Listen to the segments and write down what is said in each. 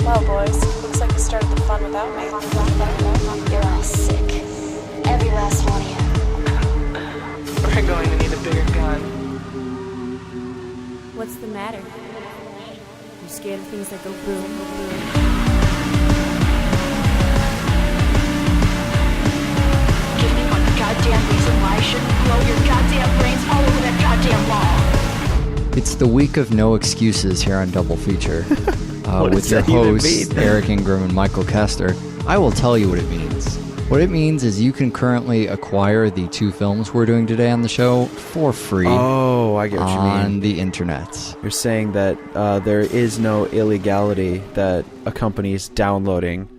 Well, boys, looks like you started the fun without me. You're all sick. Every last one of you. We're going to need a bigger gun. What's the matter? You scared of things that go boom, boom? Give me one goddamn reason why I shouldn't blow your goddamn brains all over that goddamn wall. It's the week of no excuses here on Double Feature. With your hosts, Eric Ingram and Michael Kester. I will tell you what it means. What it means is you can currently acquire the 2 films we're doing today on the show for free. Oh, I get what you mean. On the internet. You're saying that there is no illegality that accompanies downloading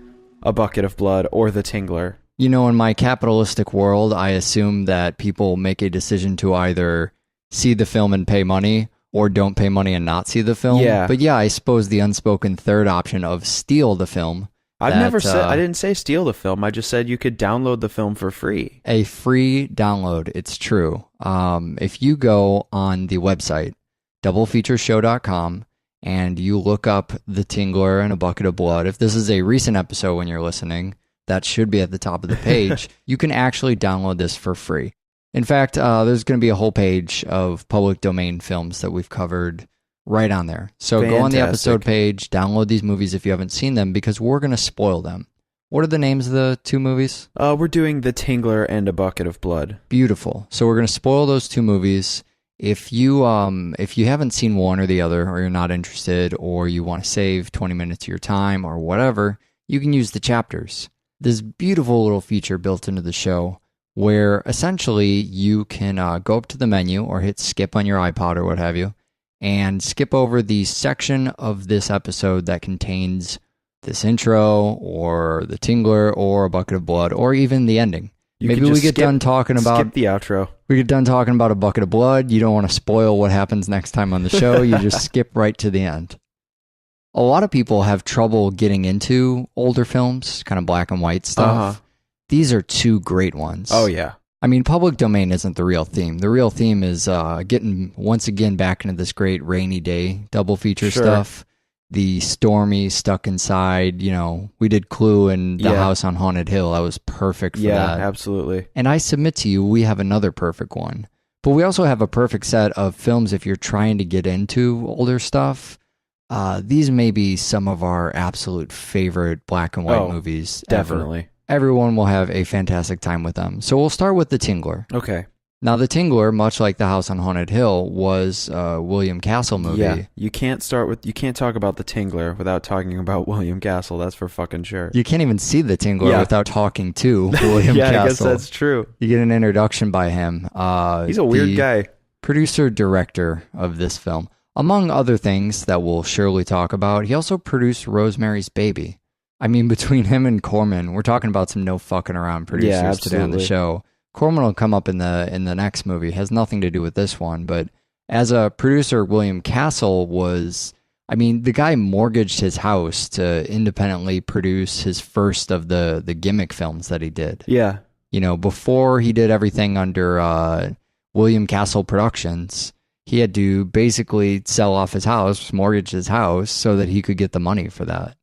A Bucket of Blood or The Tingler. You know, in my capitalistic world, I assume that people make a decision to either see the film and pay money or don't pay money and not see the film. Yeah. But yeah, I suppose the unspoken third option of steal the film. I didn't say steal the film. I just said you could download the film for free. A free download. It's true. If you go on the website, doublefeatureshow.com, and you look up The Tingler and A Bucket of Blood, if this is a recent episode when you're listening, that should be at the top of the page. You can actually download this for free. In fact, there's going to be a whole page of public domain films that we've covered right on there. So Go on the episode page, download these movies if you haven't seen them, because we're going to spoil them. What are the names of the 2 movies? We're doing The Tingler and A Bucket of Blood. Beautiful. So we're going to spoil those 2 movies. If you haven't seen one or the other, or you're not interested, or you want to save 20 minutes of your time or whatever, you can use the chapters. This beautiful little feature built into the show where essentially you can go up to the menu or hit skip on your iPod or what have you, and skip over the section of this episode that contains this intro or The Tingler or A Bucket of Blood or even the ending. Maybe we get done talking about... Skip the outro. We get done talking about A Bucket of Blood. You don't want to spoil what happens next time on the show. You just skip right to the end. A lot of people have trouble getting into older films, kind of black and white stuff. Uh-huh. These are 2 great ones. Oh, yeah. I mean, public domain isn't the real theme. The real theme is getting, once again, back into this great rainy day double feature stuff. The stormy, stuck inside, we did Clue and The House on Haunted Hill. That was perfect for that. Yeah, absolutely. And I submit to you, we have another perfect one. But we also have a perfect set of films if you're trying to get into older stuff. These may be some of our absolute favorite black and white movies definitely. Ever. Everyone will have a fantastic time with them. So we'll start with The Tingler. Okay. Now, The Tingler, much like The House on Haunted Hill, was a William Castle movie. Yeah, you can't talk about The Tingler without talking about William Castle. That's for fucking sure. You can't even see The Tingler without talking to William Castle. I guess that's true. You get an introduction by him. He's a weird guy. Producer-director of this film. Among other things that we'll surely talk about, he also produced Rosemary's Baby. I mean, between him and Corman, we're talking about some no fucking around producers today on the show. Corman will come up in the next movie. It has nothing to do with this one, but as a producer, William Castle was, I mean, the guy mortgaged his house to independently produce his first of the gimmick films that he did. Yeah. Before he did everything under William Castle Productions, he had to basically sell off his house, mortgage his house, so that he could get the money for that.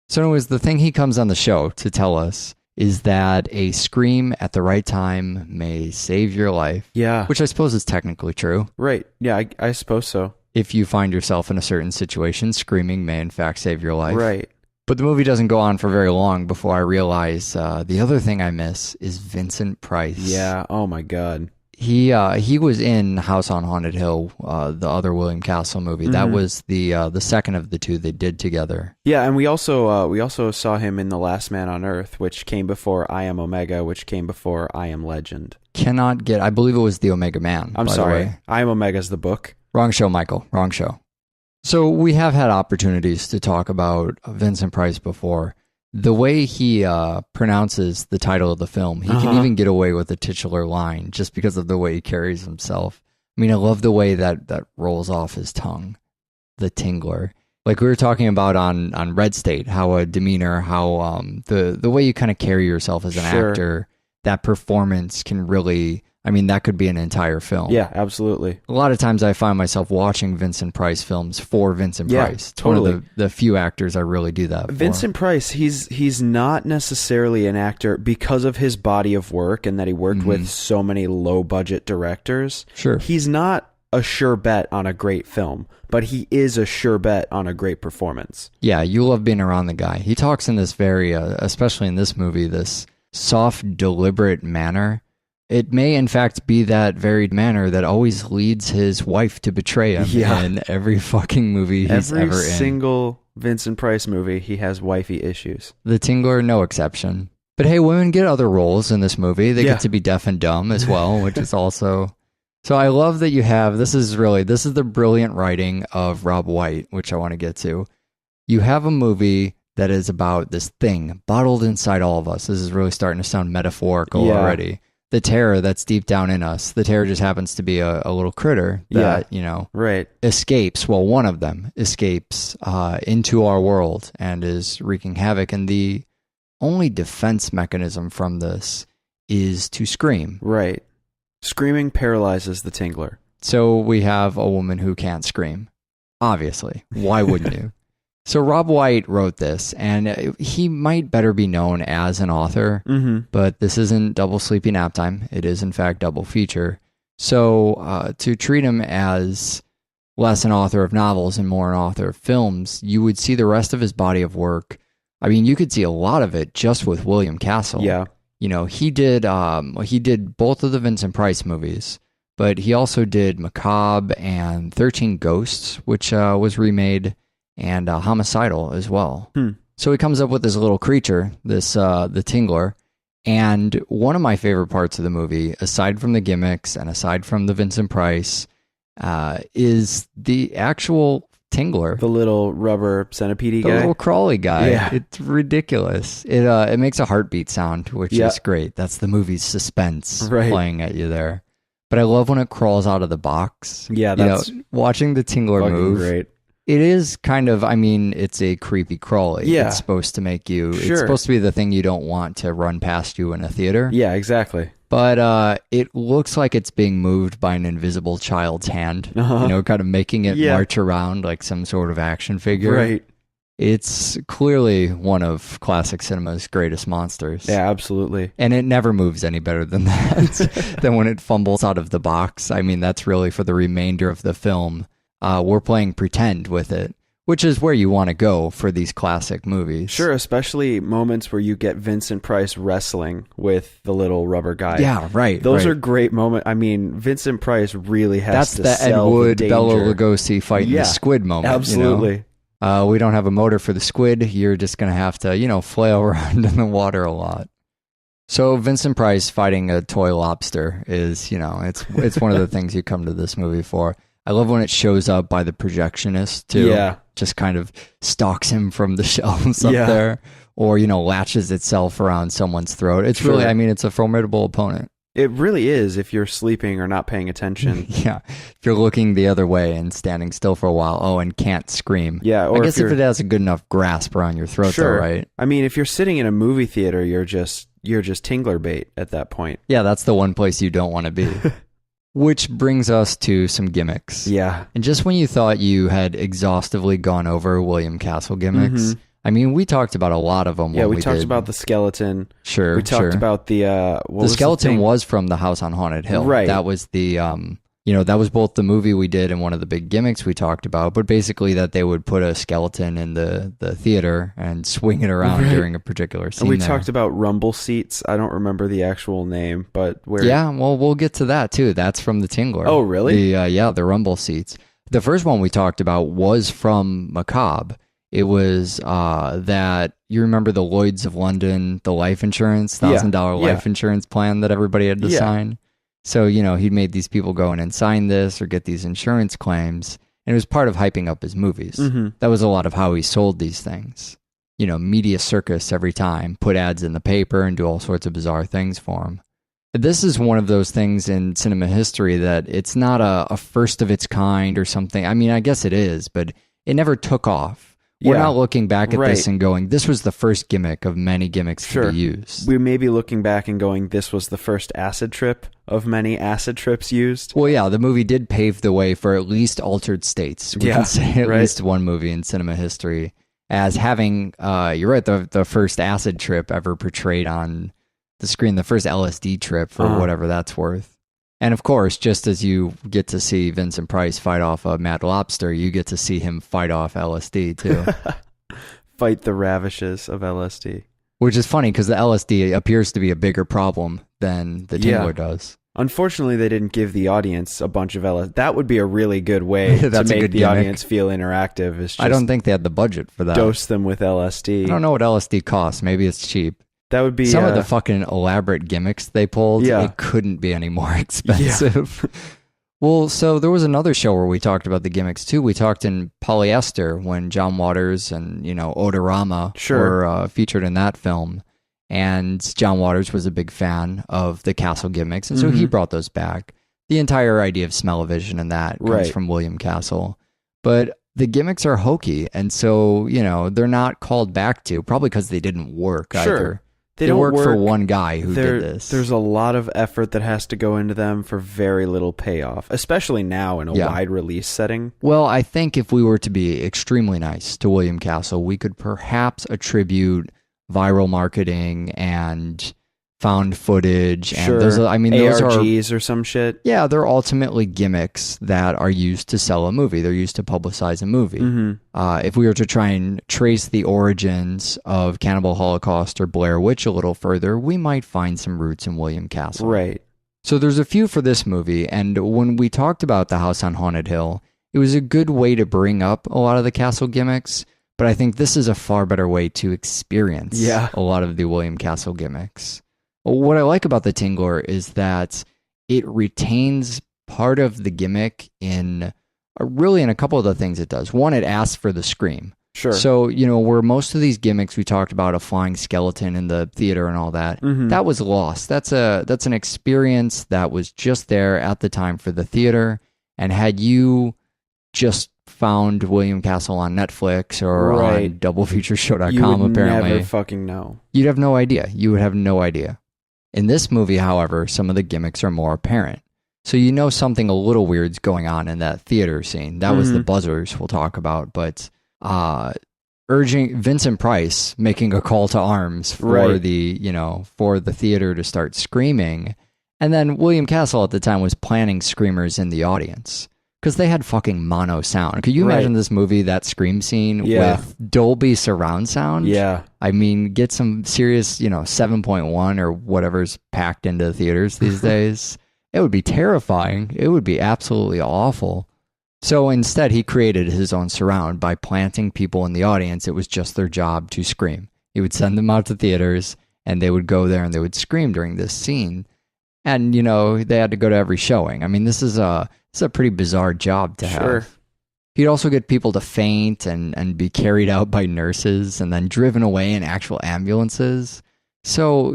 So anyways, the thing he comes on the show to tell us is that a scream at the right time may save your life. Yeah. Which I suppose is technically true. Right. Yeah, I suppose so. If you find yourself in a certain situation, screaming may in fact save your life. Right. But the movie doesn't go on for very long before I realize the other thing I miss is Vincent Price. Yeah. Oh my God. He was in House on Haunted Hill, the other William Castle movie. Mm-hmm. That was the second of the 2 they did together. Yeah, and we also saw him in The Last Man on Earth, which came before I Am Omega, which came before I Am Legend. I believe it was The Omega Man. I'm sorry. I Am Omega's the book. Wrong show, Michael. Wrong show. So we have had opportunities to talk about Vincent Price before. The way he pronounces the title of the film, he can even get away with the titular line just because of the way he carries himself. I mean, I love the way that rolls off his tongue, The Tingler. Like we were talking about on Red State, how a demeanor, how the way you kind of carry yourself as an actor, that performance can really I mean, that could be an entire film. Yeah, absolutely. A lot of times I find myself watching Vincent Price films for Vincent Yeah, Price. It's totally. one of the few actors I really do that for. Vincent Price, he's not necessarily an actor because of his body of work and that he worked with so many low-budget directors. Sure. He's not a sure bet on a great film, but he is a sure bet on a great performance. Yeah, you love being around the guy. He talks in this very, especially in this movie, this soft, deliberate manner. It may, in fact, be that very manner that always leads his wife to betray him in every fucking movie he's ever in. Every single Vincent Price movie, he has wifey issues. The Tingler, no exception. But hey, women get other roles in this movie. They get to be deaf and dumb as well, which is also... So I love that you have... This is the brilliant writing of Rob White, which I want to get to. You have a movie that is about this thing bottled inside all of us. This is really starting to sound metaphorical already. The terror that's deep down in us. The terror just happens to be a little critter that, escapes. Well, one of them escapes into our world and is wreaking havoc. And the only defense mechanism from this is to scream. Right. Screaming paralyzes the Tingler. So we have a woman who can't scream. Obviously. Why wouldn't you? So Rob White wrote this, and he might better be known as an author, but this isn't double sleepy nap time. It is, in fact, double feature. So to treat him as less an author of novels and more an author of films, you would see the rest of his body of work. I mean, you could see a lot of it just with William Castle. Yeah. You know, he did both of the Vincent Price movies, but he also did Macabre and 13 Ghosts, which was remade, and Homicidal as well. So he comes up with this little creature, the Tingler, and one of my favorite parts of the movie, aside from the gimmicks and aside from the Vincent Price, is the actual Tingler. The little rubber centipede guy. The little crawly guy. Yeah. It's ridiculous. It makes a heartbeat sound, which is great. That's the movie's suspense playing at you there. But I love when it crawls out of the box. Yeah, that's watching the Tingler move. Great. It is kind of, I mean, it's a creepy crawly. Yeah. It's supposed to make you, it's supposed to be the thing you don't want to run past you in a theater. Yeah, exactly. But it looks like it's being moved by an invisible child's hand, kind of making it march around like some sort of action figure. Right. It's clearly one of classic cinema's greatest monsters. Yeah, absolutely. And it never moves any better than that, than when it fumbles out of the box. I mean, that's really for the remainder of the film. We're playing pretend with it, which is where you want to go for these classic movies. Sure, especially moments where you get Vincent Price wrestling with the little rubber guy. Yeah, right. Those are great moments. I mean, Vincent Price really has to That's the Ed sell Wood, the Bela danger. Lugosi fighting the squid moment. Absolutely. We don't have a motor for the squid. You're just going to have to, flail around in the water a lot. So Vincent Price fighting a toy lobster is, it's one of the things you come to this movie for. I love when it shows up by the projectionist, too. Yeah. Just kind of stalks him from the shelves up there. Or, latches itself around someone's throat. It's really, it's a formidable opponent. It really is if you're sleeping or not paying attention. Yeah. If you're looking the other way and standing still for a while, and can't scream. Yeah. Or I guess if it has a good enough grasp around your throat, though, right? I mean, if you're sitting in a movie theater, you're just Tingler bait at that point. Yeah, that's the one place you don't want to be. Which brings us to some gimmicks. Yeah. And just when you thought you had exhaustively gone over William Castle gimmicks, I mean, we talked about a lot of them. Yeah, we talked about the skeleton. Sure, we talked about the the skeleton was from the House on Haunted Hill. Right. That was the that was both the movie we did and one of the big gimmicks we talked about. But basically, that they would put a skeleton in the theater and swing it around during a particular scene. And we talked about rumble seats. I don't remember the actual name, but where? Yeah, well, we'll get to that too. That's from the Tingler. Oh, really? The rumble seats. The first one we talked about was from Macabre. It was that you remember the Lloyds of London, the life insurance, $1,000 life insurance plan that everybody had to sign. So, he'd made these people go in and sign this or get these insurance claims. And it was part of hyping up his movies. That was a lot of how he sold these things. Media circus every time, put ads in the paper and do all sorts of bizarre things for him. This is one of those things in cinema history that it's not a first of its kind or something. I mean, I guess it is, but it never took off. We're Yeah. not looking back at this Right. and going, this was the first gimmick of many gimmicks to be used. We may be looking back and going, this was the first acid trip of many acid trips used. Well, yeah, the movie did pave the way for at least Altered States. We Yeah, can say at right. least one movie in cinema history as having, you're right, the first acid trip ever portrayed on the screen, the first LSD trip for whatever that's worth. And of course, just as you get to see Vincent Price fight off a Mad Lobster, you get to see him fight off LSD too. Fight the ravishes of LSD. Which is funny because the LSD appears to be a bigger problem than the Tingler does. Unfortunately, they didn't give the audience a bunch of LSD. That would be a really good way to That's a make good the gimmick. audience feel interactive. Is just I don't think they had the budget for that. dose them with LSD. I don't know what LSD costs. Maybe it's cheap. That would be Some of the fucking elaborate gimmicks they pulled, Yeah. it couldn't be any more expensive. Well, so there was another show where we talked about the gimmicks too. We talked in Polyester when John Waters and, Odorama were featured in that film. And John Waters was a big fan of the castle gimmicks, and so he brought those back. The entire idea of smell-o-vision and that comes from William Castle. But the gimmicks are hokey, and so, they're not called back to, probably because they didn't work either. They don't work for work. one guy who did this. There's a lot of effort that has to go into them for very little payoff, especially now in a wide release setting. Well, I think if we were to be extremely nice to William Castle, we could perhaps attribute viral marketing and found footage. And those are ARGs or some shit. Yeah, they're ultimately gimmicks that are used to sell a movie. They're used to publicize a movie. If we were to try and trace the origins of Cannibal Holocaust or Blair Witch a little further, we might find some roots in William Castle. Right. So there's a few for this movie, and when we talked about The House on Haunted Hill, it was a good way to bring up a lot of the Castle gimmicks, but I think this is a far better way to experience a lot of the William Castle gimmicks. What I like about the Tingler is that it retains part of the gimmick in a couple of the things it does. One, it asks for the scream. Sure. So, where most of these gimmicks we talked about, a flying skeleton in the theater and all that, that was lost. That's an experience that was just there at the time for the theater. And had you just found William Castle on Netflix or on doublefeatureshow.com, apparently, never fucking know. You'd have no idea. You would have no idea. In this movie, however, some of the gimmicks are more apparent. So something a little weird's going on in that theater scene. That was the buzzers we'll talk about, but urging Vincent Price making a call to arms for the theater to start screaming. And then William Castle at the time was planning screamers in the audience because they had fucking mono sound. Could you imagine this movie, that scream scene with Dolby surround sound? Yeah. I mean, get some serious, 7.1 or whatever's packed into theaters these days. It would be terrifying. It would be absolutely awful. So instead, he created his own surround by planting people in the audience. It was just their job to scream. He would send them out to theaters, and they would go there and they would scream during this scene. And, they had to go to every showing. I mean, this is a pretty bizarre job to have. Sure. He'd also get people to faint and be carried out by nurses and then driven away in actual ambulances. So,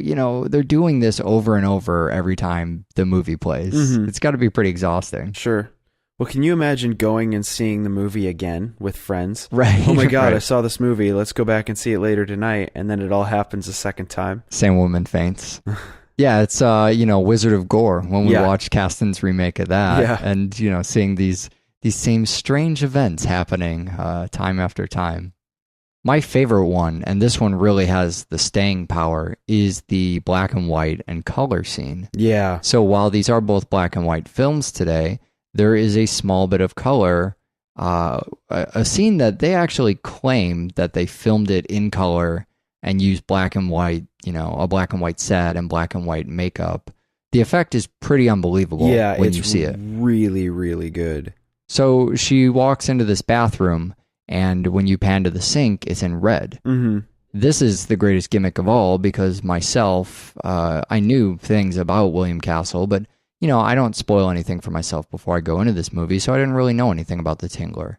they're doing this over and over every time the movie plays. It's got to be pretty exhausting. Sure. Well, can you imagine going and seeing the movie again with friends? Right. Oh my God, right. I saw this movie. Let's go back and see it later tonight. And then it all happens a second time. Same woman faints. Yeah, it's, Wizard of Gore when we watched Caston's remake of that. Yeah. And, seeing these same strange events happening time after time. My favorite one, and this one really has the staying power, is the black and white and color scene. Yeah. So while these are both black and white films today, there is a small bit of color, a scene that they actually claim that they filmed it in color and used black and white, a black and white set and black and white makeup. The effect is pretty unbelievable when you see it. Really, really good. So she walks into this bathroom, and when you pan to the sink, it's in red. This is the greatest gimmick of all because myself, I knew things about William Castle, but I don't spoil anything for myself before I go into this movie, so I didn't really know anything about the Tingler.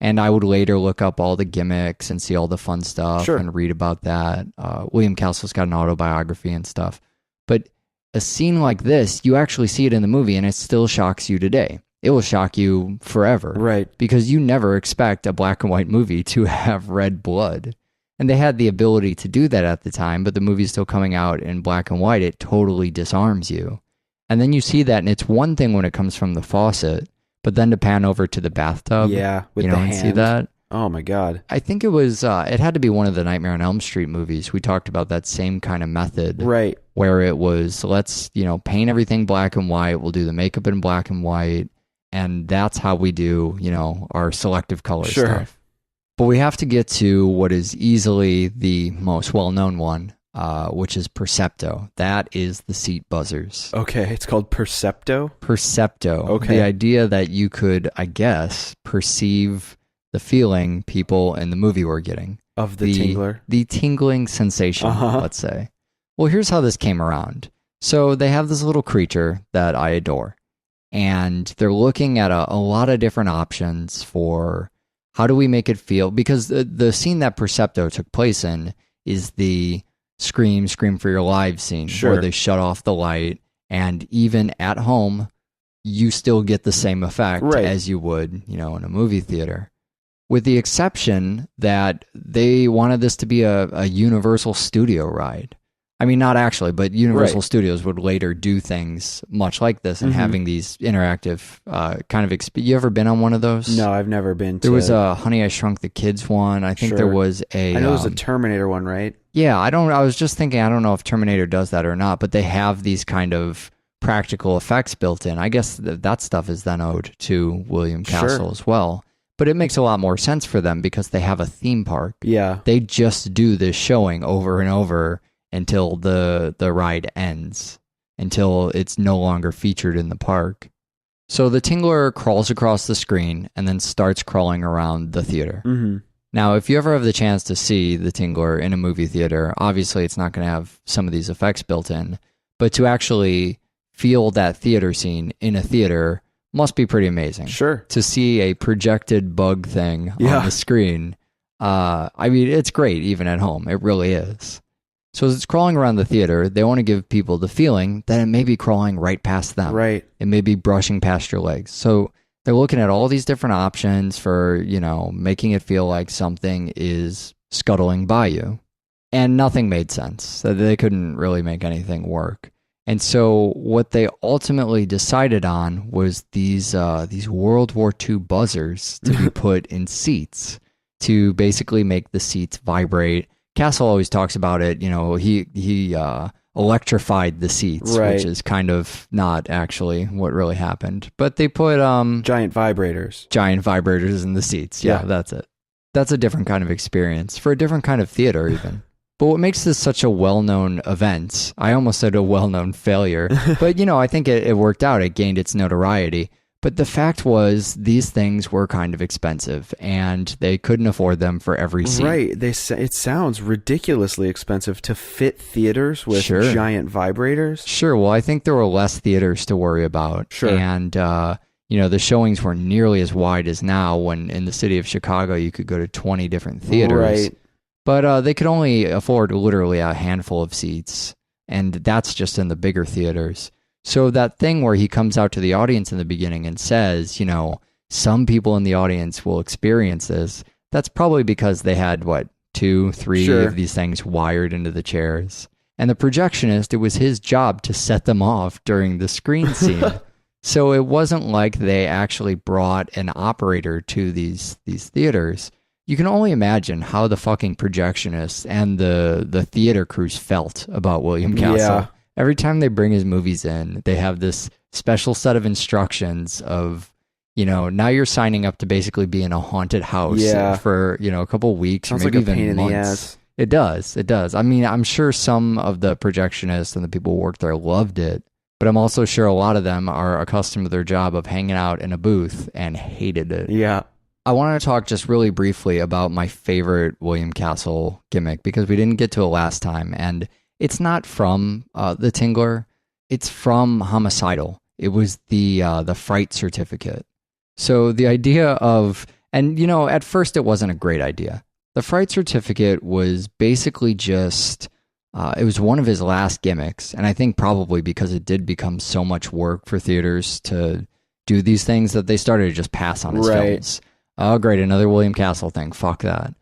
And I would later look up all the gimmicks and see all the fun stuff and read about that. William Castle's got an autobiography and stuff. But a scene like this, you actually see it in the movie, and it still shocks you today. it will shock you forever. Right. Because you never expect a black and white movie to have red blood. And they had the ability to do that at the time, but the movie's still coming out in black and white. It totally disarms you. And then you see that, and it's one thing when it comes from the faucet, but then to pan over to the bathtub, Yeah, with you the know, and hand. see that. Oh my God. I think it was, it had to be one of the Nightmare on Elm Street movies. We talked about that same kind of method. Right. Where it was, let's, you know, paint everything black and white. We'll do the makeup in black and white. And that's how we do, you know, our selective color stuff. But we have to get to what is easily the most well-known one, which is Percepto. That is the seat buzzers. Okay, it's called Percepto? Percepto. Okay. The idea that you could, I guess, perceive the feeling people in the movie were getting. Of the tingler? The tingling sensation, let's say. Well, here's how this came around. So they have this little creature that I adore. And they're looking at a lot of different options for how do we make it feel? Because the scene that Percepto took place in is the scream for your lives scene, where they shut off the light, and even at home, you still get the same effect as you would, you know, in a movie theater. With the exception that they wanted this to be a Universal Studio ride. I mean, not actually, but Universal Studios would later do things much like this and having these interactive kind of you ever been on one of those? No, I've never been to. There was a Honey, I Shrunk the Kids one. I think there was a... I know it was a Terminator one, right? Yeah, I was just thinking, I don't know if Terminator does that or not, but they have these kind of practical effects built in. I guess that stuff is then owed to William Castle as well. But it makes a lot more sense for them because they have a theme park. Yeah. They just do this showing over and over until the ride ends, until it's no longer featured in the park. So the Tingler crawls across the screen and then starts crawling around the theater. Mm-hmm. Now, if you ever have the chance to see the Tingler in a movie theater, obviously it's not going to have some of these effects built in, but to actually feel that theater scene in a theater must be pretty amazing. Sure. To see a projected bug thing on the screen, I mean, it's great even at home. It really is. So as it's crawling around the theater, they want to give people the feeling that it may be crawling right past them. Right. It may be brushing past your legs. So they're looking at all these different options for, you know, making it feel like something is scuttling by you. And nothing made sense. They couldn't really make anything work. And so what they ultimately decided on was these World War II buzzers to be put in seats to basically make the seats vibrate. Castle always talks about it, you know, he electrified the seats, which is kind of not actually what really happened. But they put giant vibrators in the seats. Yeah, that's it. That's a different kind of experience for a different kind of theater even. But what makes this such a well-known event, I almost said a well-known failure, but you know, I think it worked out. It gained its notoriety. But the fact was, these things were kind of expensive, and they couldn't afford them for every scene. Right. It sounds ridiculously expensive to fit theaters with giant vibrators. Sure. Well, I think there were less theaters to worry about. Sure. And, you know, the showings weren't nearly as wide as now, when in the city of Chicago, you could go to 20 different theaters. Right. But they could only afford literally a handful of seats, and that's just in the bigger theaters. So that thing where he comes out to the audience in the beginning and says, you know, some people in the audience will experience this, that's probably because they had, 2, 3 of these things wired into the chairs. And the projectionist, it was his job to set them off during the screen scene. So it wasn't like they actually brought an operator to these theaters. You can only imagine how the fucking projectionists and the theater crews felt about William Castle. Yeah. Every time they bring his movies in, they have this special set of instructions of, you know, now you're signing up to basically be in a haunted house for, you know, a couple weeks. Sounds or maybe like a even pain months. in the ass. It does. I mean, I'm sure some of the projectionists and the people who worked there loved it, but I'm also sure a lot of them are accustomed to their job of hanging out in a booth and hated it. Yeah. I want to talk just really briefly about my favorite William Castle gimmick, because we didn't get to it last time, and it's not from the Tingler. It's from Homicidal. It was the fright certificate. So the idea of, and you know, at first it wasn't a great idea. The fright certificate was basically just, it was one of his last gimmicks, and I think probably because it did become so much work for theaters to do these things that they started to just pass on his films. Oh, great, another William Castle thing. Fuck that.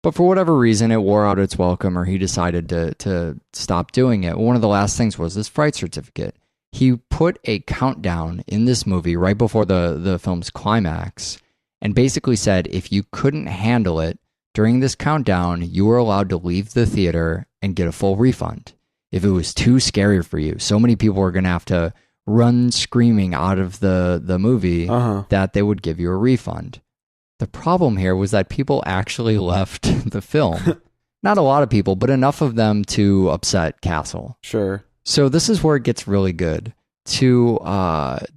But for whatever reason, it wore out its welcome, or he decided to stop doing it. One of the last things was this fright certificate. He put a countdown in this movie right before the film's climax and basically said if you couldn't handle it during this countdown, you were allowed to leave the theater and get a full refund. If it was too scary for you, so many people were going to have to run screaming out of the movie that they would give you a refund. The problem here was that people actually left the film. Not a lot of people, but enough of them to upset Castle. Sure. So this is where it gets really good. To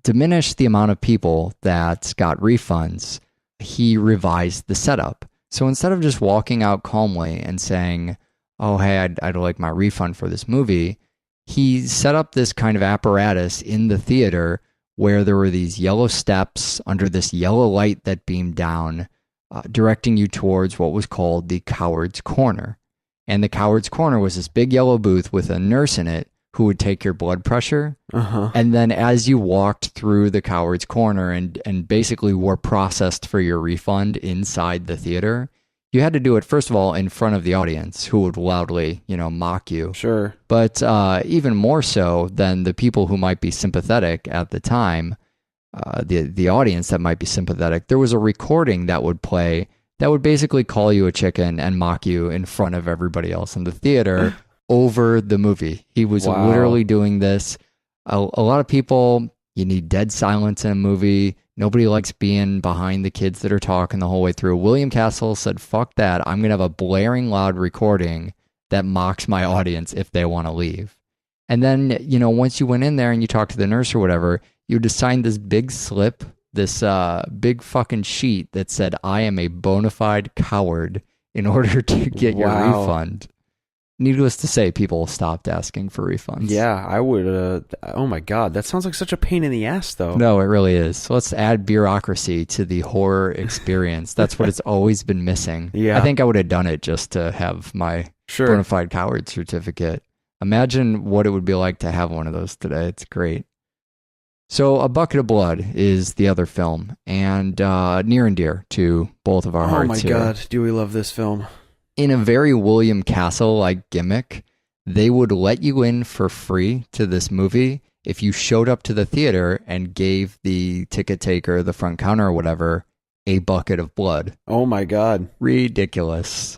diminish the amount of people that got refunds, he revised the setup. So instead of just walking out calmly and saying, oh, hey, I'd like my refund for this movie, he set up this kind of apparatus in the theater where there were these yellow steps under this yellow light that beamed down, directing you towards what was called the Coward's Corner. And the Coward's Corner was this big yellow booth with a nurse in it who would take your blood pressure. And then as you walked through the Coward's Corner and basically were processed for your refund inside the theater, you had to do it, first of all, in front of the audience, who would loudly, mock you. Sure. But even more so than the people who might be sympathetic at the time, the audience that might be sympathetic, there was a recording that would play that would basically call you a chicken and mock you in front of everybody else in the theater over the movie. He was literally doing this. A lot of people, you need dead silence in a movie. Nobody likes being behind the kids that are talking the whole way through. William Castle said, fuck that. I'm going to have a blaring loud recording that mocks my audience if they want to leave. And then, once you went in there and you talked to the nurse or whatever, you would sign this big slip, this big fucking sheet that said, I am a bona fide coward in order to get your refund. Needless to say, people stopped asking for refunds. Yeah, I would. Oh my God, that sounds like such a pain in the ass, though. No, it really is. So let's add bureaucracy to the horror experience. That's what it's always been missing. Yeah. I think I would have done it just to have my bona fide coward certificate. Imagine what it would be like to have one of those today. It's great. So A Bucket of Blood is the other film, and near and dear to both of our hearts here. Oh my God, do we love this film. In a very William Castle-like gimmick, they would let you in for free to this movie if you showed up to the theater and gave the ticket taker, the front counter or whatever, a bucket of blood. Oh my God. Ridiculous.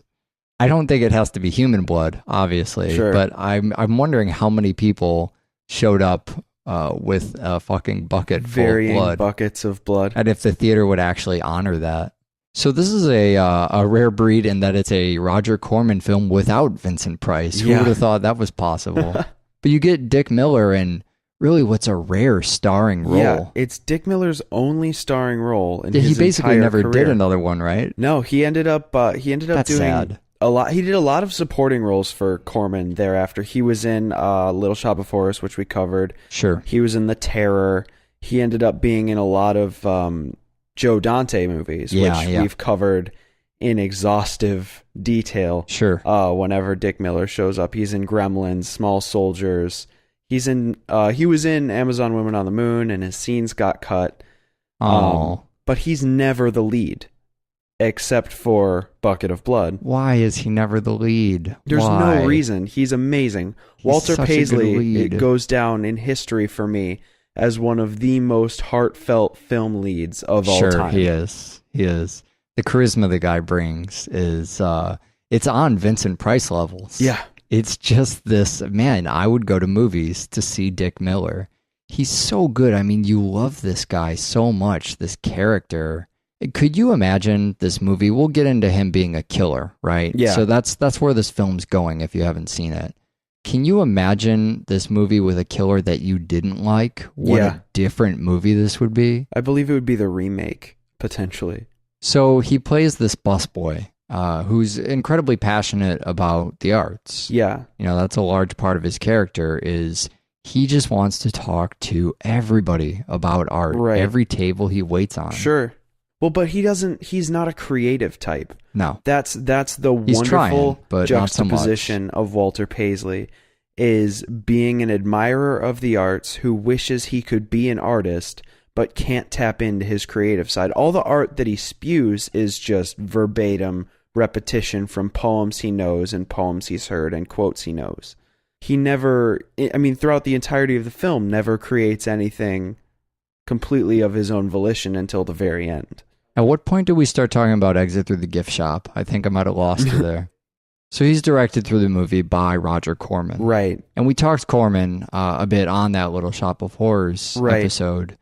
I don't think it has to be human blood, obviously, but I'm wondering how many people showed up with a fucking bucket full of blood. Buckets of blood. And if the theater would actually honor that. So this is a rare breed in that it's a Roger Corman film without Vincent Price. Who would have thought that was possible? But you get Dick Miller in really what's a rare starring role. Yeah, it's Dick Miller's only starring role in his he basically entire never career. did another one, right? No, he ended up That's doing sad. a lot. He did a lot of supporting roles for Corman thereafter. He was in Little Shop of Horrors, which we covered. Sure. He was in The Terror. He ended up being in a lot of Joe Dante movies, which we've covered in exhaustive detail. Sure. Whenever Dick Miller shows up, he's in Gremlins, Small Soldiers. He was in Amazon Women on the Moon, and his scenes got cut. But he's never the lead, except for Bucket of Blood. Why is he never the lead? There's no reason. He's amazing. Walter such a good Paisley, lead. it goes down in history for me as one of the most heartfelt film leads of all time. Sure, he is. He is. The charisma the guy brings is, it's on Vincent Price levels. Yeah. It's just this, man, I would go to movies to see Dick Miller. He's so good. I mean, you love this guy so much, this character. Could you imagine this movie? We'll get into him being a killer, right? Yeah. So that's where this film's going if you haven't seen it. Can you imagine this movie with a killer that you didn't like? What a different movie this would be. I believe it would be the remake, potentially. So he plays this busboy who's incredibly passionate about the arts. Yeah. That's a large part of his character is he just wants to talk to everybody about art. Right. Every table he waits on. Sure. Well, but he's not a creative type. No. That's the He's wonderful trying, but juxtaposition not so much. of Walter Paisley is being an admirer of the arts who wishes he could be an artist, but can't tap into his creative side. All the art that he spews is just verbatim repetition from poems he knows and poems he's heard and quotes he knows. He never, I mean, throughout the entirety of the film, never creates anything completely of his own volition until the very end. At what point do we start talking about Exit Through the Gift Shop? I think I might have lost you there. So he's directed through the movie by Roger Corman. Right. And we talked Corman a bit on that Little Shop of Horrors episode.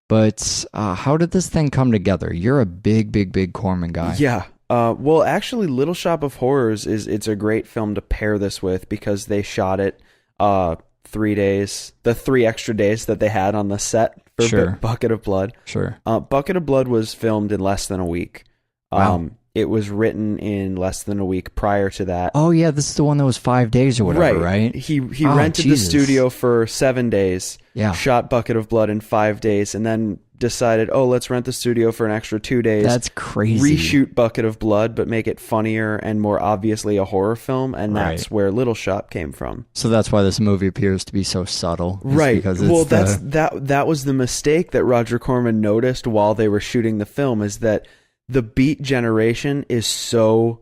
But how did this thing come together? You're a big Corman guy. Yeah. Well, actually, Little Shop of Horrors it's a great film to pair this with because they shot it 3 days, the 3 extra days that they had on the set for Bucket of Blood. Sure. Bucket of Blood was filmed in less than a week. Wow. It was written in less than a week prior to that. Oh yeah, this is the one that was 5 days or whatever, right? He rented the studio for 7 days. Yeah. Shot Bucket of Blood in 5 days, and then decided, let's rent the studio for an extra 2 days. That's crazy. Reshoot Bucket of Blood, but make it funnier and more obviously a horror film, and that's where Little Shop came from. So that's why this movie appears to be so subtle. Right. Because that was the mistake that Roger Corman noticed while they were shooting the film, is that the Beat Generation is so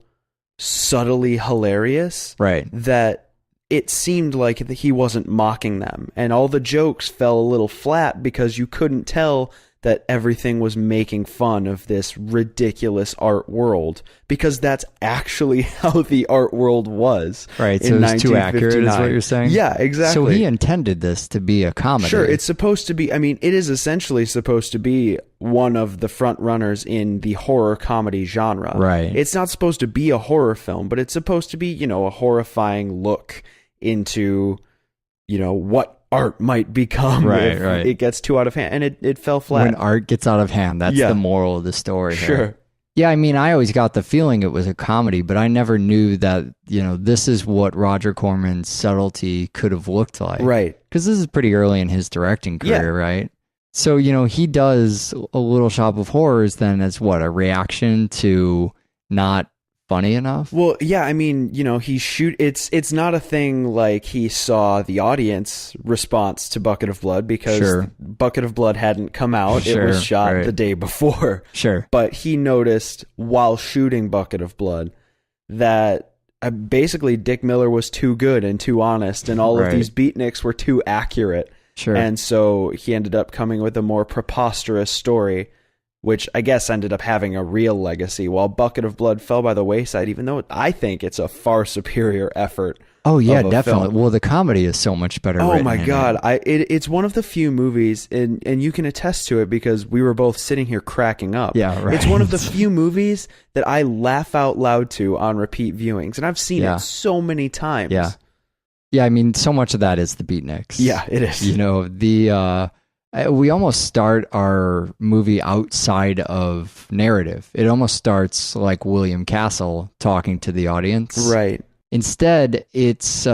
subtly hilarious that it seemed like he wasn't mocking them. And all the jokes fell a little flat because you couldn't tell that everything was making fun of this ridiculous art world, because that's actually how the art world was. Right, so it's too accurate is what you're saying? Yeah, exactly. So he intended this to be a comedy. Sure, it's supposed to be, I mean, it is essentially supposed to be one of the front runners in the horror comedy genre. Right. It's not supposed to be a horror film, but it's supposed to be, a horrifying look into, what art might become if it gets too out of hand, and it fell flat. When art gets out of hand, that's the moral of the story. Sure. Here. Yeah, I mean, I always got the feeling it was a comedy, but I never knew that, this is what Roger Corman's subtlety could have looked like. Right. Because this is pretty early in his directing career, right? So, he does A Little Shop of Horrors then as what, a reaction to not funny enough? Well, yeah, I mean, it's not a thing like he saw the audience response to Bucket of Blood, because Bucket of Blood hadn't come out. It was shot the day before. Sure. But he noticed while shooting Bucket of Blood that basically Dick Miller was too good and too honest, and all of these beatniks were too accurate. Sure. And so he ended up coming with a more preposterous story, which I guess ended up having a real legacy, while Bucket of Blood fell by the wayside, even though I think it's a far superior effort. Oh, yeah, definitely. Film. Well, the comedy is so much better. Oh, my God. It's one of the few movies, and you can attest to it because we were both sitting here cracking up. Yeah, right. It's one of the few movies that I laugh out loud to on repeat viewings, and I've seen it so many times. Yeah. Yeah, I mean, so much of that is the beatniks. Yeah, it is. We almost start our movie outside of narrative. It almost starts like William Castle talking to the audience. Right. Instead, it's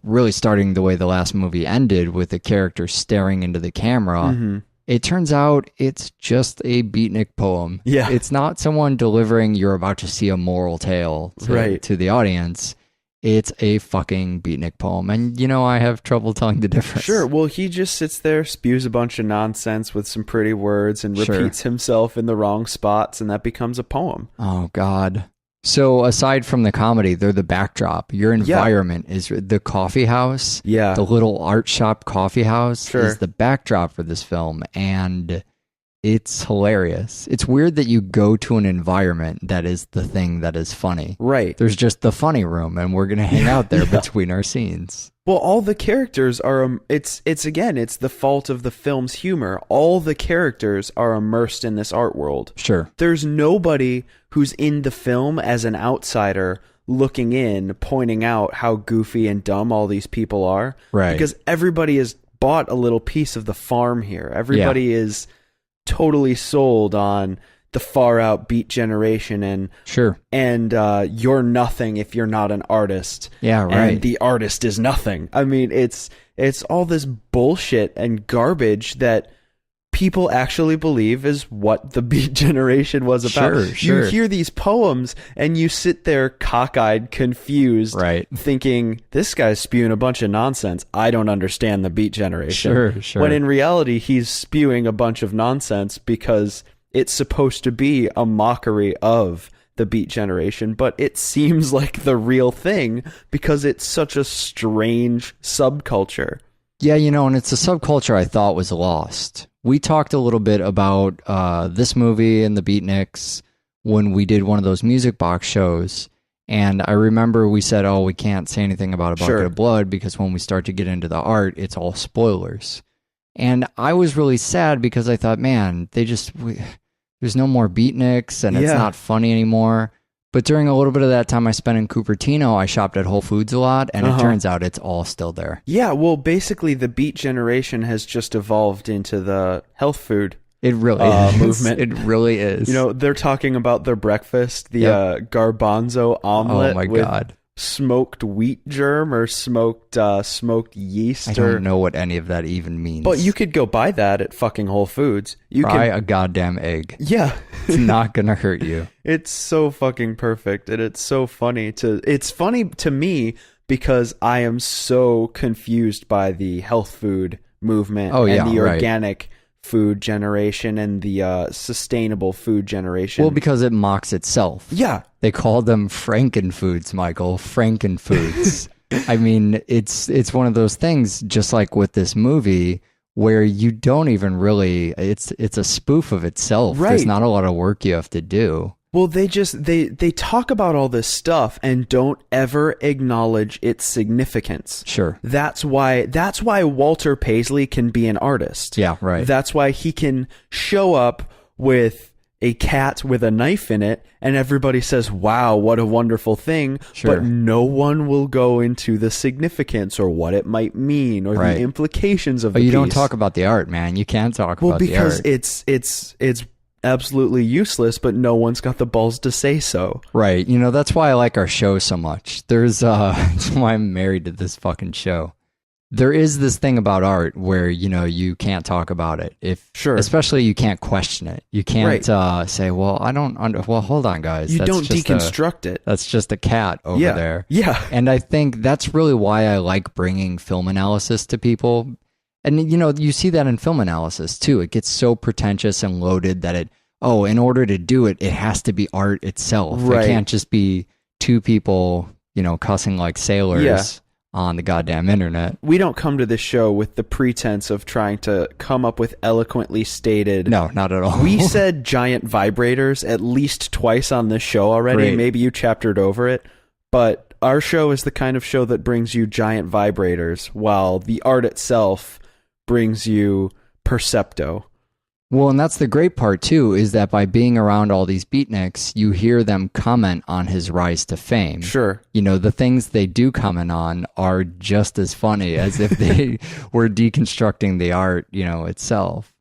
really starting the way the last movie ended, with the character staring into the camera. Mm-hmm. It turns out it's just a beatnik poem. Yeah. It's not someone delivering "you're about to see a moral tale" to the audience. It's a fucking beatnik poem. And, I have trouble telling the difference. Sure. Well, he just sits there, spews a bunch of nonsense with some pretty words, and repeats himself in the wrong spots, and that becomes a poem. Oh, God. So aside from the comedy, they're the backdrop. Your environment is the coffee house. Yeah. The little art shop coffee house is the backdrop for this film. And it's hilarious. It's weird that you go to an environment that is the thing that is funny. Right. There's just the funny room, and we're going to hang out there between our scenes. Well, all the characters are, it's the fault of the film's humor. All the characters are immersed in this art world. Sure. There's nobody who's in the film as an outsider looking in, pointing out how goofy and dumb all these people are. Right. Because everybody has bought a little piece of the farm here. Everybody is totally sold on the far out Beat Generation and you're nothing if you're not an artist. Yeah, right. And the artist is nothing. I mean, it's all this bullshit and garbage that people actually believe is what the Beat Generation was about. Sure. You hear these poems and you sit there cockeyed, confused, right, thinking, this guy's spewing a bunch of nonsense. I don't understand the Beat Generation. Sure. When in reality, he's spewing a bunch of nonsense because it's supposed to be a mockery of the Beat Generation, but it seems like the real thing because it's such a strange subculture. Yeah, and it's a subculture I thought was lost. We talked a little bit about this movie and the Beatniks when we did one of those music box shows. And I remember we said, we can't say anything about A Bucket of Blood because when we start to get into the art, it's all spoilers. And I was really sad because I thought, man, there's no more Beatniks and it's not funny anymore. But during a little bit of that time I spent in Cupertino, I shopped at Whole Foods a lot, and it turns out it's all still there. Yeah, well, basically the Beat Generation has just evolved into the health food movement. It really is. They're talking about their breakfast, the garbanzo omelet. Oh my God. Smoked wheat germ or smoked yeast. I don't know what any of that even means. But you could go buy that at fucking Whole Foods. Fry a goddamn egg. Yeah. It's not gonna hurt you. It's so fucking perfect, and it's so funny it's funny to me because I am so confused by the health food movement and the organic food generation and the sustainable food generation. Well, because it mocks itself. Yeah. They call them Frankenfoods, Michael. Frankenfoods. I mean, it's one of those things, just like with this movie, where you don't even really, it's a spoof of itself. Right. There's not a lot of work you have to do. Well, they talk about all this stuff and don't ever acknowledge its significance. Sure. That's why Walter Paisley can be an artist. Yeah, right. That's why he can show up with a cat with a knife in it and everybody says, wow, what a wonderful thing. Sure. But no one will go into the significance or what it might mean or the implications of the piece. But you don't talk about the art, man. You can't talk about the art. Well, because it's absolutely useless, but no one's got the balls to say so. Right. That's why I like our show so much. That's why I'm married to this fucking show. There is this thing about art where, you can't talk about it. Especially you can't question it. You can't say, well, hold on, guys. You don't deconstruct it. That's just a cat over there. Yeah. And I think that's really why I like bringing film analysis to people. And, you see that in film analysis, too. It gets so pretentious and loaded that in order to do it, it has to be art itself. Right. It can't just be two people, cussing like sailors on the goddamn internet. We don't come to this show with the pretense of trying to come up with eloquently stated... No, not at all. We said giant vibrators at least twice on this show already. Great. Maybe you chaptered over it. But our show is the kind of show that brings you giant vibrators, while the art itself brings you Percepto. Well, and that's the great part, too, is that by being around all these beatniks, you hear them comment on his rise to fame. Sure. The things they do comment on are just as funny as if they were deconstructing the art, itself.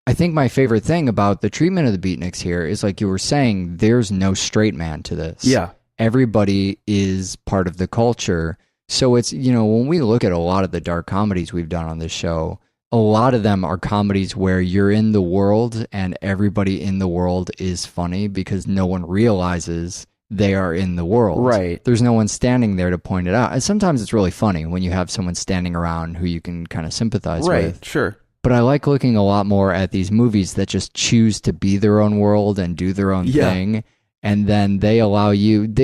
I think my favorite thing about the treatment of the beatniks here is, like you were saying, there's no straight man to this. Yeah. Everybody is part of the culture. So it's, when we look at a lot of the dark comedies we've done on this show, a lot of them are comedies where you're in the world and everybody in the world is funny because no one realizes they are in the world. Right. There's no one standing there to point it out. And sometimes it's really funny when you have someone standing around who you can kind of sympathize with. Right, sure. But I like looking a lot more at these movies that just choose to be their own world and do their own thing. And then they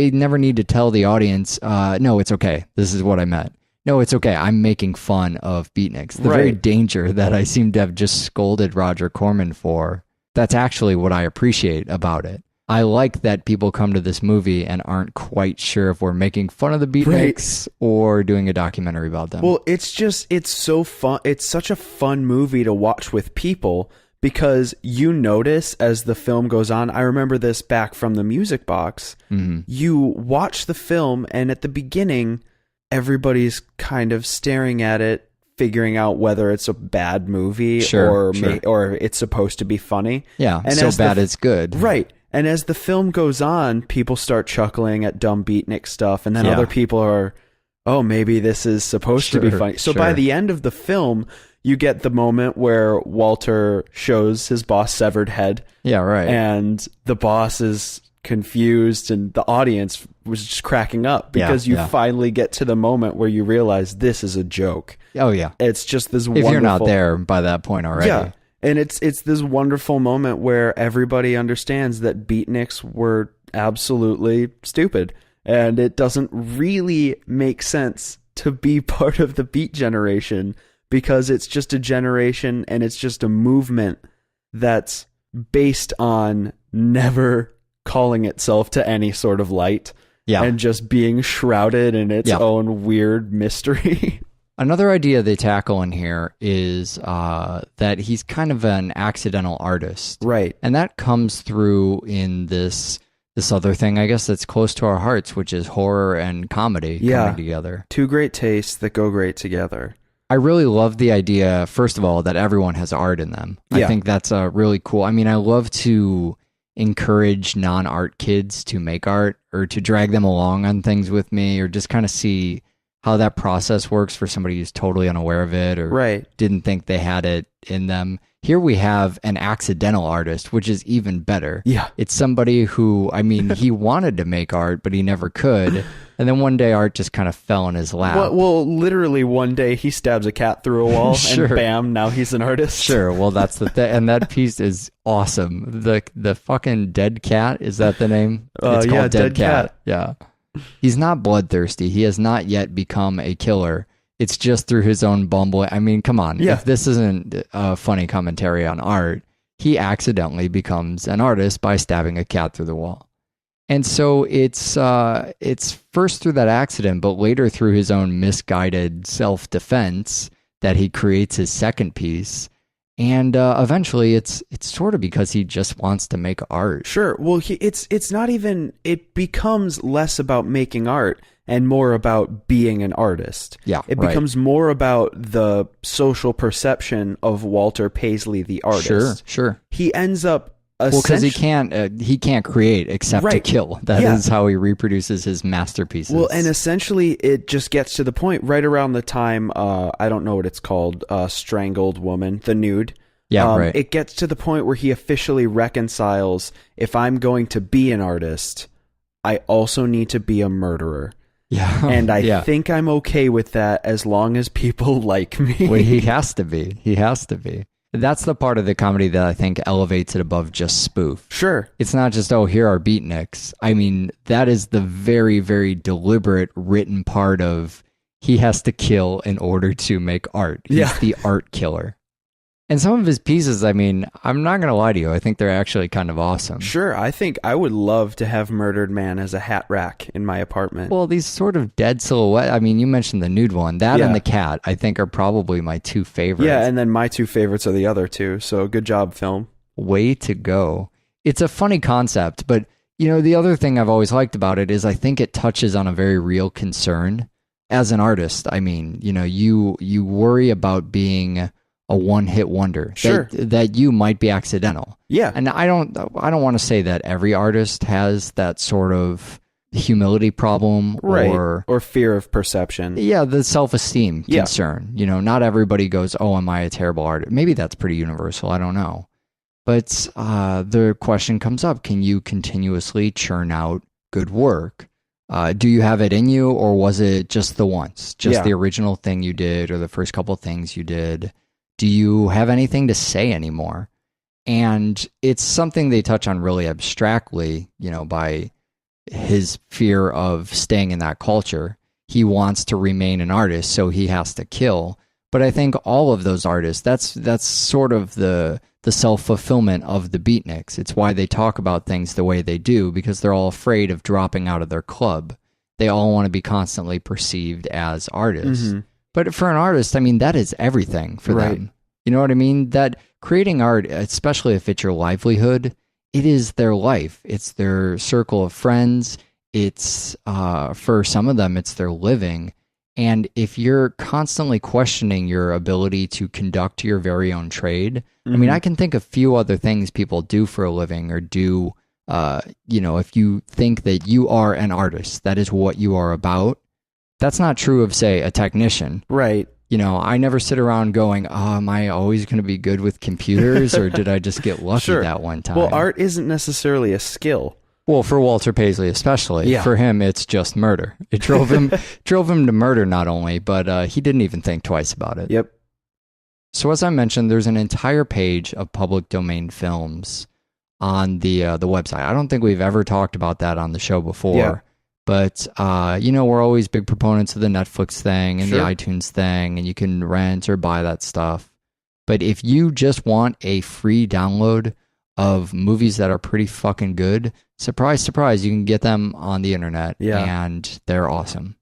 never need to tell the audience, no, it's okay. This is what I meant. No, it's okay. I'm making fun of beatniks. The very danger that I seem to have just scolded Roger Corman for, that's actually what I appreciate about it. I like that people come to this movie and aren't quite sure if we're making fun of the beatniks or doing a documentary about them. Well, it's so fun. It's such a fun movie to watch with people because you notice as the film goes on. I remember this back from the music box. Mm-hmm. You watch the film and at the beginning, everybody's kind of staring at it, figuring out whether it's a bad movie or it's supposed to be funny. Yeah, and so bad it's good. Right. And as the film goes on, people start chuckling at dumb beatnik stuff, and then other people are, oh, maybe this is supposed to be funny. So by the end of the film, you get the moment where Walter shows his boss severed head. Yeah, right. And the boss is confused and the audience was just cracking up because you finally get to the moment where you realize this is a joke. Oh, yeah. It's just this if you're not there by that point already. Yeah. And it's this wonderful moment where everybody understands that beatniks were absolutely stupid. And it doesn't really make sense to be part of the beat generation because it's just a generation and it's just a movement that's based on never calling itself to any sort of light and just being shrouded in its own weird mystery. Other idea they tackle in here is that he's kind of an accidental artist. Right. And that comes through in this other thing, I guess, that's close to our hearts, which is horror and comedy coming together. Two great tastes that go great together. I really love the idea, first of all, that everyone has art in them. I think that's really cool. I mean, I love to encourage non-art kids to make art or to drag them along on things with me or just kind of see how that process works for somebody who's totally unaware of it or didn't think they had it in them. Here we have an accidental artist, which is even better. Yeah. It's somebody who, I mean, he wanted to make art, but he never could. And then one day art just kind of fell in his lap. Well, literally one day he stabs a cat through a wall and bam, now he's an artist. Sure. Well, that's the thing. And that piece is awesome. The fucking dead cat, is that the name? It's called Dead Cat. Yeah. He's not bloodthirsty. He has not yet become a killer. It's just through his own bumbling. I mean, come on. If this isn't a funny commentary on art, he accidentally becomes an artist by stabbing a cat through the wall. And so it's first through that accident, but later through his own misguided self-defense that he creates his second piece. And eventually it's sort of because he just wants to make art. Sure. Well, it's not even, it becomes less about making art and more about being an artist. Yeah. It becomes more about the social perception of Walter Paisley, the artist. Sure. He ends up because he can't create except to kill. That is how he reproduces his masterpieces. Well, and essentially it just gets to the point right around the time, I don't know what it's called, Strangled Woman, The Nude. Yeah, right. It gets to the point where he officially reconciles, if I'm going to be an artist, I also need to be a murderer. Yeah. And I think I'm okay with that as long as people like me. Well, he has to be. He has to be. That's the part of the comedy that I think elevates it above just spoof. Sure. It's not just, oh, here are beatniks. I mean, that is the very, very deliberate written part of he has to kill in order to make art. He's the art killer. And some of his pieces, I mean, I'm not going to lie to you. I think they're actually kind of awesome. Sure. I think I would love to have Murdered Man as a hat rack in my apartment. Well, these sort of dead silhouette. I mean, you mentioned the nude one. That and the cat, I think, are probably my two favorites. Yeah, and then my two favorites are the other two. So good job, film. Way to go. It's a funny concept, but, you know, the other thing I've always liked about it is I think it touches on a very real concern. As an artist, I mean, you know, you worry about being a one-hit wonder. Sure. That you might be accidental. Yeah. And I don't want to say that every artist has that sort of humility problem or fear of perception. Yeah, the self-esteem concern. You know, not everybody goes, "Oh, am I a terrible artist?" Maybe that's pretty universal. I don't know. But the question comes up, can you continuously churn out good work? Do you have it in you, or was it just the once? Just the original thing you did or the first couple things you did? Do you have anything to say anymore? And it's something they touch on really abstractly, you know, by his fear of staying in that culture. He wants to remain an artist, so he has to kill. But I think all of those artists, that's sort of the self-fulfillment of the beatniks. It's why they talk about things the way they do, because they're all afraid of dropping out of their club. They all want to be constantly perceived as artists. Mm-hmm. But for an artist, I mean, that is everything for them. You know what I mean? That creating art, especially if it's your livelihood, it is their life. It's their circle of friends. It's, for some of them, it's their living. And if you're constantly questioning your ability to conduct your very own trade, I mean, I can think of few other things people do for a living or do, you know, if you think that you are an artist, that is what you are about. That's not true of, say, a technician. Right. I never sit around going, oh, am I always going to be good with computers, or did I just get lucky that one time? Well, art isn't necessarily a skill. Well, for Walter Paisley especially. Yeah. For him, it's just murder. It drove him to murder not only, but he didn't even think twice about it. Yep. So as I mentioned, there's an entire page of public domain films on the website. I don't think we've ever talked about that on the show before. Yeah. But, we're always big proponents of the Netflix thing and Sure. the iTunes thing, and you can rent or buy that stuff. But if you just want a free download of movies that are pretty fucking good, surprise, surprise, you can get them on the internet, and they're awesome.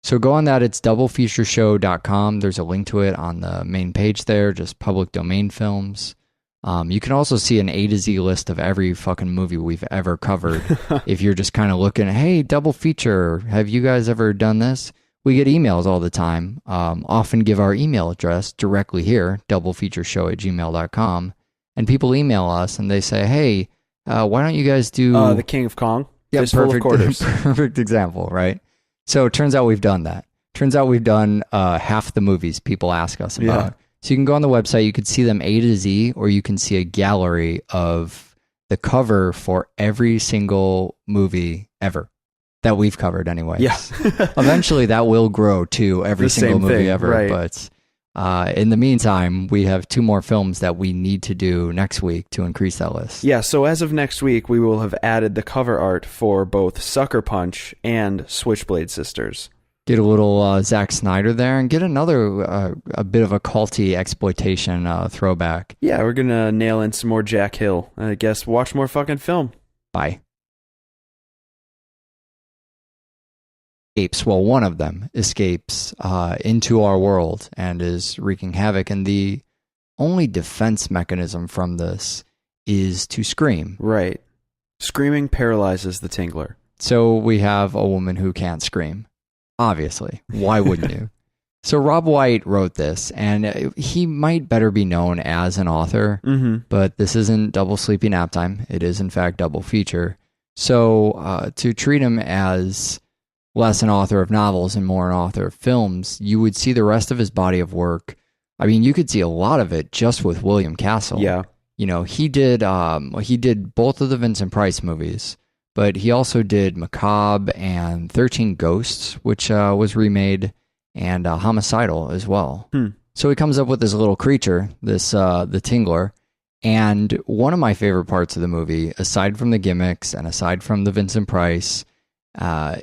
So go on that. It's doublefeatureshow.com. There's a link to it on the main page there, just public domain films. You can also see an A to Z list of every fucking movie we've ever covered. If you're just kind of looking, hey, double feature, have you guys ever done this? We get emails all the time. Often give our email address directly here, doublefeatureshow@gmail.com. And people email us and they say, hey, why don't you guys do... The King of Kong? Yeah, Fistful of Quarters. Perfect example, right? So it turns out we've done that. Turns out we've done half the movies people ask us about. Yeah. So you can go on the website, you could see them A to Z, or you can see a gallery of the cover for every single movie ever that we've covered anyways. Yeah. Eventually that will grow to every The single same movie thing, ever. right. But in the meantime, we have 2 more films that we need to do next week to increase that list. Yeah, so as of next week, we will have added the cover art for both Sucker Punch and Switchblade Sisters. Get a little Zack Snyder there, and get another a bit of a culty exploitation throwback. Yeah, we're going to nail in some more Jack Hill. I guess watch more fucking film. Bye. One of them escapes into our world and is wreaking havoc, and the only defense mechanism from this is to scream. Right. Screaming paralyzes the Tingler. So we have a woman who can't scream. Obviously. Why wouldn't you? So Rob White wrote this, and he might better be known as an author, but this isn't Double Sleepy Nap Time. It is, in fact, Double Feature. So to treat him as less an author of novels and more an author of films, you would see the rest of his body of work. I mean, you could see a lot of it just with William Castle. Yeah. He did both of the Vincent Price movies, but he also did Macabre and 13 Ghosts, which was remade, and Homicidal as well. So he comes up with this little creature, the Tingler, and one of my favorite parts of the movie, aside from the gimmicks and aside from the Vincent Price,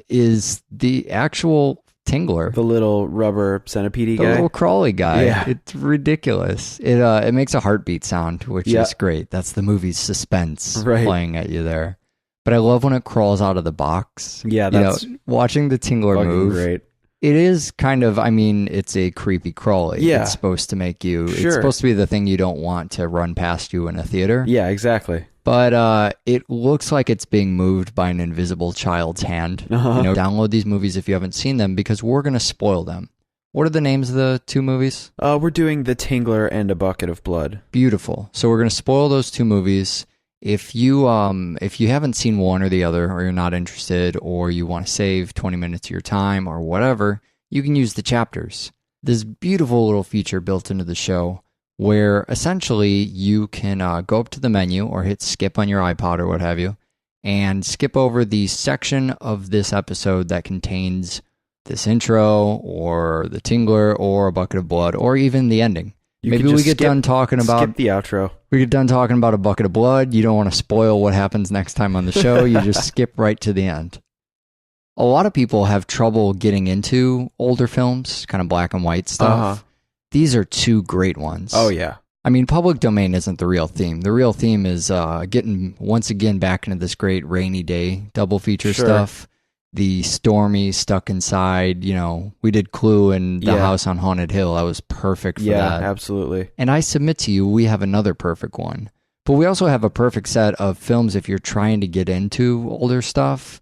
is the actual Tingler. The little rubber centipede guy. The little crawly guy. Yeah. It's ridiculous. It makes a heartbeat sound, which is great. That's the movie's suspense playing at you there. But I love when it crawls out of the box. Yeah, that's watching the Tingler move. Great. It is kind of, it's a creepy crawly. Yeah. It's supposed to make you, Sure. It's supposed to be the thing you don't want to run past you in a theater. Yeah, exactly. But it looks like it's being moved by an invisible child's hand. Download these movies if you haven't seen them, because we're going to spoil them. What are the names of the 2 movies? We're doing The Tingler and A Bucket of Blood. Beautiful. So we're going to spoil those 2 movies. If you haven't seen one or the other, or you're not interested, or you want to save 20 minutes of your time or whatever, you can use the chapters. This beautiful little feature built into the show where essentially you can go up to the menu or hit skip on your iPod or what have you, and skip over the section of this episode that contains this intro or the Tingler or A Bucket of Blood or even the ending. Maybe we get done talking about... Skip the outro. We get done talking about A Bucket of Blood. You don't want to spoil what happens next time on the show. You just skip right to the end. A lot of people have trouble getting into older films, kind of black and white stuff. These are 2 great ones. Oh, yeah. Public domain isn't the real theme. The real theme is getting, once again, back into this great rainy day double feature stuff. The stormy, stuck inside, we did Clue and The House on Haunted Hill. That was perfect for that. Yeah, absolutely. And I submit to you, we have another perfect one. But we also have a perfect set of films if you're trying to get into older stuff.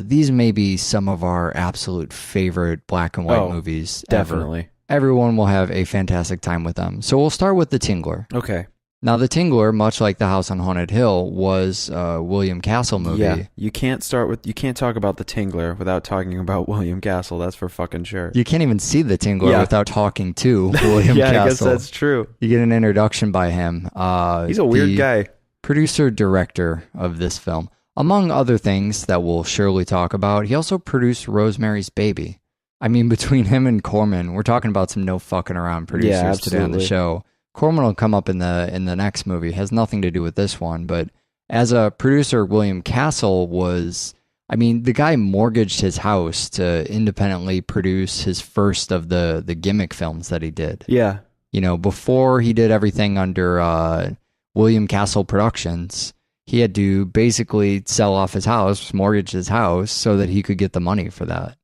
These may be some of our absolute favorite black and white movies definitely. ever. Everyone will have a fantastic time with them. So we'll start with The Tingler. Okay. Now, The Tingler, much like The House on Haunted Hill, was a William Castle movie. Yeah, you can't talk about The Tingler without talking about William Castle. That's for fucking sure. You can't even see The Tingler without talking to William yeah, Castle. I guess that's true. You get an introduction by him. He's a weird guy. Producer-director of this film. Among other things that we'll surely talk about, he also produced Rosemary's Baby. I mean, between him and Corman, we're talking about some no fucking around producers today on the show. Corman will come up in the next movie. It has nothing to do with this one, but as a producer, William Castle was, I mean, the guy mortgaged his house to independently produce his first of the gimmick films that he did. Yeah. You know, before he did everything under William Castle Productions, he had to basically sell off his house, mortgage his house, so that he could get the money for that.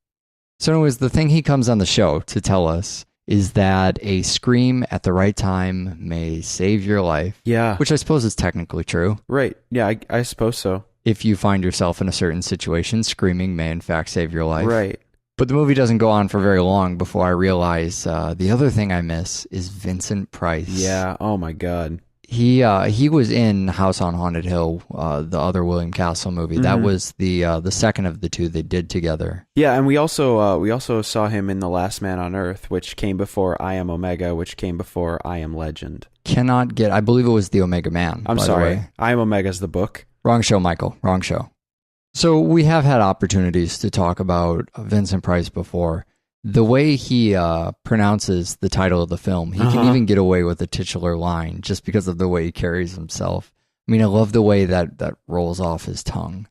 So anyways, the thing he comes on the show to tell us is that a scream at the right time may save your life. Yeah. Which I suppose is technically true. Right. Yeah, I suppose so. If you find yourself in a certain situation, screaming may in fact save your life. Right. But the movie doesn't go on for very long before I realize the other thing I miss is Vincent Price. Yeah. Oh my God. He was in House on Haunted Hill, the other William Castle movie. Mm-hmm. That was the second of the two they did together. Yeah, and we also saw him in The Last Man on Earth, which came before I Am Omega, which came before I Am Legend. I believe it was The Omega Man. I'm sorry. I Am Omega's the book. Wrong show, Michael. Wrong show. So we have had opportunities to talk about Vincent Price before. The way he pronounces the title of the film, he can even get away with a titular line just because of the way he carries himself. I mean, I love the way that rolls off his tongue,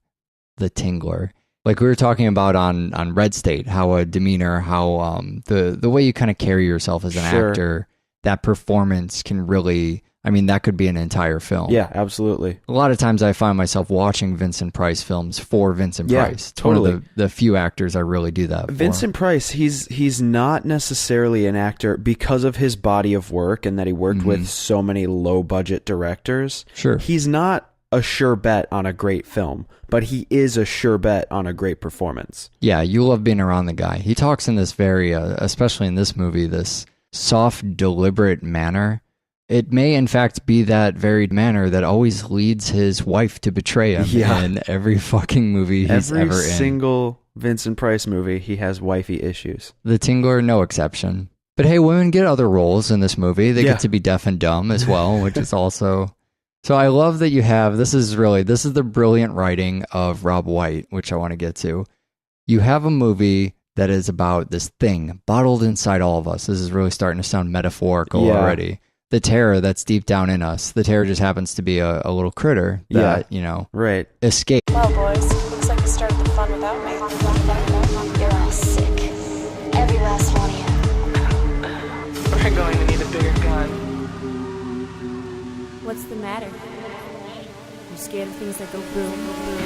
the Tingler. Like we were talking about on Red State, how a demeanor, how the way you kind of carry yourself as an actor, that performance can really, I mean, that could be an entire film. Yeah, absolutely. A lot of times I find myself watching Vincent Price films for Vincent Price. Totally. One of the few actors I really do that for. Vincent Price, he's not necessarily an actor because of his body of work and that he worked with so many low-budget directors. Sure. He's not a sure bet on a great film, but he is a sure bet on a great performance. Yeah, you love being around the guy. He talks in this very, especially in this movie, this soft, deliberate manner. It may, in fact, be that very manner that always leads his wife to betray him in every fucking movie he's ever in. Every single Vincent Price movie, he has wifey issues. The Tingler, no exception. But hey, women get other roles in this movie. They get to be deaf and dumb as well, which is also... So I love that you have... This is the brilliant writing of Rob White, which I want to get to. You have a movie that is about this thing bottled inside all of us. This is really starting to sound metaphorical already. The terror that's deep down in us. The terror just happens to be a little critter that, escaped. Well, boys, looks like you started the fun without me. You're all sick. Every last one of you. We're going to need a bigger gun. What's the matter? You scared of things that go boom, boom?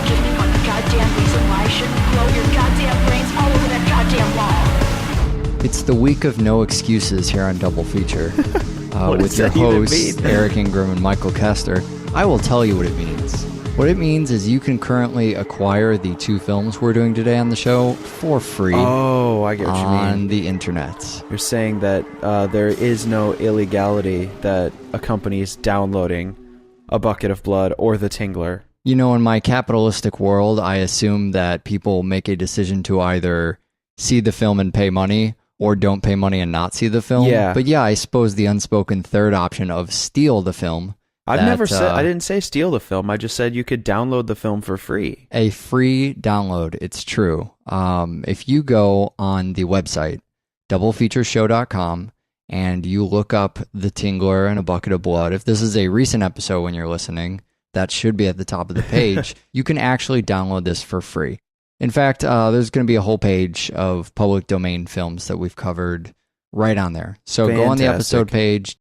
Give me one goddamn reason why I shouldn't blow your goddamn brains all over that goddamn wall. It's the week of no excuses here on Double Feature. With your hosts, Eric Ingram and Michael Kester. I will tell you what it means. What it means is you can currently acquire the two films we're doing today on the show for free. Oh, I get what you mean. On the internet. You're saying that there is no illegality that accompanies downloading A Bucket of Blood or The Tingler. You know, in my capitalistic world, I assume that people make a decision to either see the film and pay money or don't pay money and not see the film. Yeah. But yeah, I suppose the unspoken third option of steal the film. I didn't say steal the film. I just said you could download the film for free. A free download. It's true. If you go on the website, doublefeatureshow.com, and you look up The Tingler and A Bucket of Blood, if this is a recent episode when you're listening, that should be at the top of the page. You can actually download this for free. In fact, there's going to be a whole page of public domain films that we've covered right on there. So go on the episode page,